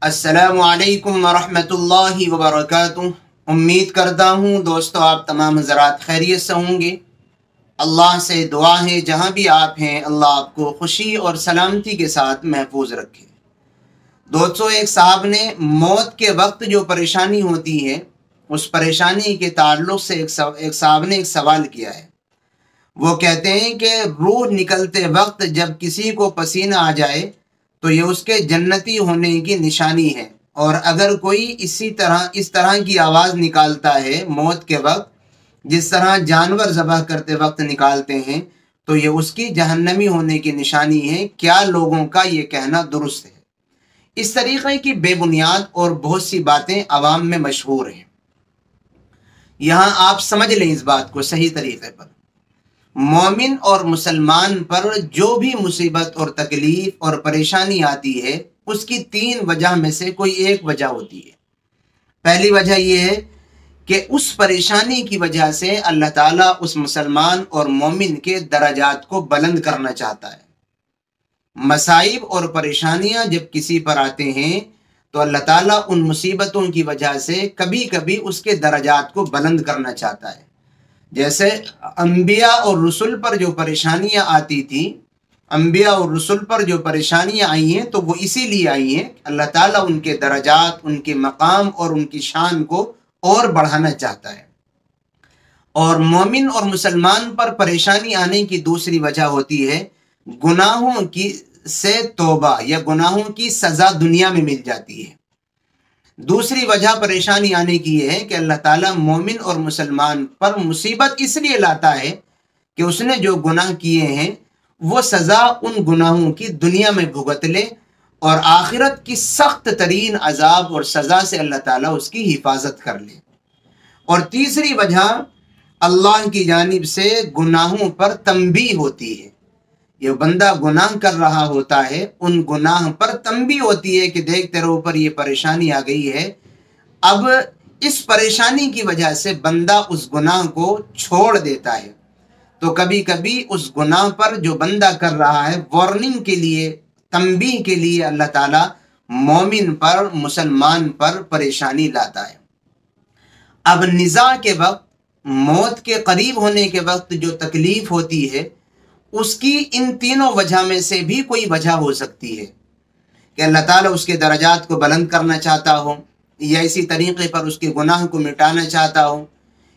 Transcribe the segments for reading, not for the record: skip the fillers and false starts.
السلام علیکم ورحمۃ اللہ وبرکاتہ۔ امید کرتا ہوں دوستو آپ تمام حضرات خیریت سے ہوں گے۔ اللہ سے دعا ہے جہاں بھی آپ ہیں اللہ آپ کو خوشی اور سلامتی کے ساتھ محفوظ رکھے۔ دوستو ایک صاحب نے موت کے وقت جو پریشانی ہوتی ہے اس پریشانی کے تعلق سے ایک صاحب نے ایک سوال کیا ہے۔ وہ کہتے ہیں کہ روح نکلتے وقت جب کسی کو پسینہ آ جائے تو یہ اس کے جنتی ہونے کی نشانی ہے، اور اگر کوئی اس طرح کی آواز نکالتا ہے موت کے وقت جس طرح جانور ذبح کرتے وقت نکالتے ہیں تو یہ اس کی جہنمی ہونے کی نشانی ہے۔ کیا لوگوں کا یہ کہنا درست ہے؟ اس طریقے کی بے بنیاد اور بہت سی باتیں عوام میں مشہور ہیں۔ یہاں آپ سمجھ لیں اس بات کو صحیح طریقے پر، مومن اور مسلمان پر جو بھی مصیبت اور تکلیف اور پریشانی آتی ہے اس کی 3 وجہ میں سے کوئی ایک وجہ ہوتی ہے۔ پہلی وجہ یہ ہے کہ اس پریشانی کی وجہ سے اللہ تعالیٰ اس مسلمان اور مومن کے درجات کو بلند کرنا چاہتا ہے۔ مصائب اور پریشانیاں جب کسی پر آتے ہیں تو اللہ تعالیٰ ان مصیبتوں کی وجہ سے کبھی کبھی اس کے درجات کو بلند کرنا چاہتا ہے۔ جیسے انبیاء اور رسل پر جو پریشانیاں آتی تھیں، انبیاء اور رسل پر جو پریشانیاں آئی ہیں تو وہ اسی لیے آئی ہیں اللہ تعالیٰ ان کے درجات، ان کے مقام اور ان کی شان کو اور بڑھانا چاہتا ہے۔ اور مومن اور مسلمان پر پریشانی آنے کی دوسری وجہ ہوتی ہے گناہوں سے توبہ یا گناہوں کی سزا دنیا میں مل جاتی ہے۔ دوسری وجہ پریشانی آنے کی یہ ہے کہ اللہ تعالیٰ مومن اور مسلمان پر مصیبت اس لیے لاتا ہے کہ اس نے جو گناہ کیے ہیں وہ سزا ان گناہوں کی دنیا میں بھگت لے، اور آخرت کی سخت ترین عذاب اور سزا سے اللہ تعالیٰ اس کی حفاظت کر لے۔ اور تیسری وجہ اللہ کی جانب سے گناہوں پر تنبیہ ہوتی ہے۔ یہ بندہ گناہ کر رہا ہوتا ہے، ان گناہ پر تنبیہ ہوتی ہے کہ دیکھ تیرے اوپر یہ پریشانی آ گئی ہے۔ اب اس پریشانی کی وجہ سے بندہ اس گناہ کو چھوڑ دیتا ہے، تو کبھی کبھی اس گناہ پر جو بندہ کر رہا ہے وارننگ کے لیے، تنبیہ کے لیے اللہ تعالیٰ مومن پر، مسلمان پر پریشانی لاتا ہے۔ اب نزاع کے وقت، موت کے قریب ہونے کے وقت جو تکلیف ہوتی ہے اس کی ان تینوں وجہ میں سے بھی کوئی وجہ ہو سکتی ہے کہ اللہ تعالیٰ اس کے درجات کو بلند کرنا چاہتا ہو، یا اسی طریقے پر اس کے گناہ کو مٹانا چاہتا ہو،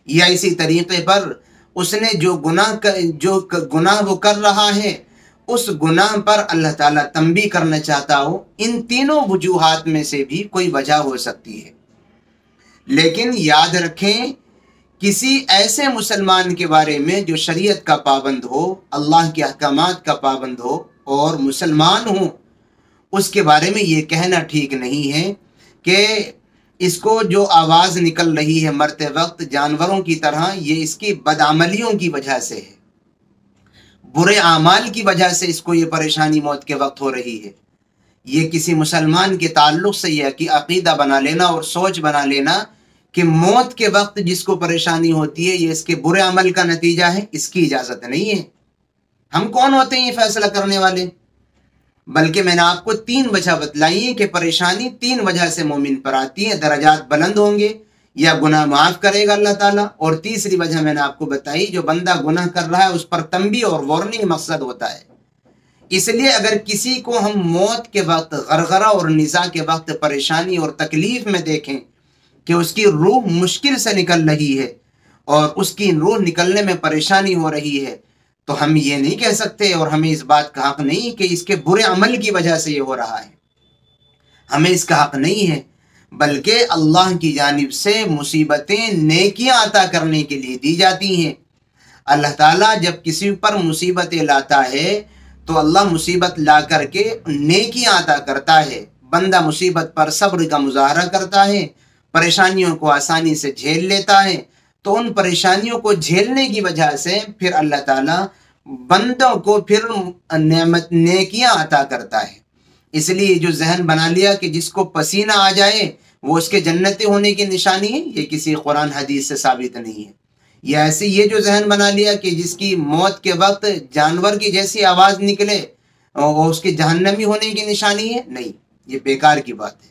یا اسی طریقے پر اس نے جو گناہ وہ کر رہا ہے اس گناہ پر اللہ تعالیٰ تنبیہ کرنا چاہتا ہو۔ ان تینوں وجوہات میں سے بھی کوئی وجہ ہو سکتی ہے۔ لیکن یاد رکھیں، کسی ایسے مسلمان کے بارے میں جو شریعت کا پابند ہو، اللہ کے احکامات کا پابند ہو اور مسلمان ہو، اس کے بارے میں یہ کہنا ٹھیک نہیں ہے کہ اس کو جو آواز نکل رہی ہے مرتے وقت جانوروں کی طرح، یہ اس کی بدعملیوں کی وجہ سے ہے، برے اعمال کی وجہ سے اس کو یہ پریشانی موت کے وقت ہو رہی ہے۔ یہ کسی مسلمان کے تعلق سے یہ عقیدہ بنا لینا اور سوچ بنا لینا کہ موت کے وقت جس کو پریشانی ہوتی ہے یہ اس کے برے عمل کا نتیجہ ہے، اس کی اجازت نہیں ہے۔ ہم کون ہوتے ہیں یہ فیصلہ کرنے والے؟ بلکہ میں نے آپ کو 3 وجہ بتلائی ہے کہ پریشانی 3 وجہ سے مومن پر آتی ہے، درجات بلند ہوں گے یا گناہ معاف کرے گا اللہ تعالیٰ، اور تیسری وجہ میں نے آپ کو بتائی جو بندہ گناہ کر رہا ہے اس پر تنبیہ اور وارننگ مقصد ہوتا ہے۔ اس لیے اگر کسی کو ہم موت کے وقت، غرغرہ اور نزاع کے وقت پریشانی اور تکلیف میں دیکھیں کہ اس کی روح مشکل سے نکل رہی ہے اور اس کی روح نکلنے میں پریشانی ہو رہی ہے، تو ہم یہ نہیں کہہ سکتے اور ہمیں اس بات کا حق نہیں کہ اس کے برے عمل کی وجہ سے یہ ہو رہا ہے، ہمیں اس کا حق نہیں ہے، بلکہ اللہ کی جانب سے مصیبتیں نیکیاں عطا کرنے کے لیے دی جاتی ہیں۔ اللہ تعالیٰ جب کسی پر مصیبتیں لاتا ہے تو اللہ مصیبت لا کر کے نیکیاں عطا کرتا ہے، بندہ مصیبت پر صبر کا مظاہرہ کرتا ہے، پریشانیوں کو آسانی سے جھیل لیتا ہے، تو ان پریشانیوں کو جھیلنے کی وجہ سے پھر اللہ تعالیٰ بندوں کو پھر نیکیاں عطا کرتا ہے۔ اس لیے جو ذہن بنا لیا کہ جس کو پسینہ آ جائے وہ اس کے جنتی ہونے کی نشانی ہے، یہ کسی قرآن حدیث سے ثابت نہیں ہے۔ یا ایسے یہ جو ذہن بنا لیا کہ جس کی موت کے وقت جانور کی جیسی آواز نکلے وہ اس کے جہنمی ہونے کی نشانی ہے، نہیں، یہ بیکار کی بات ہے۔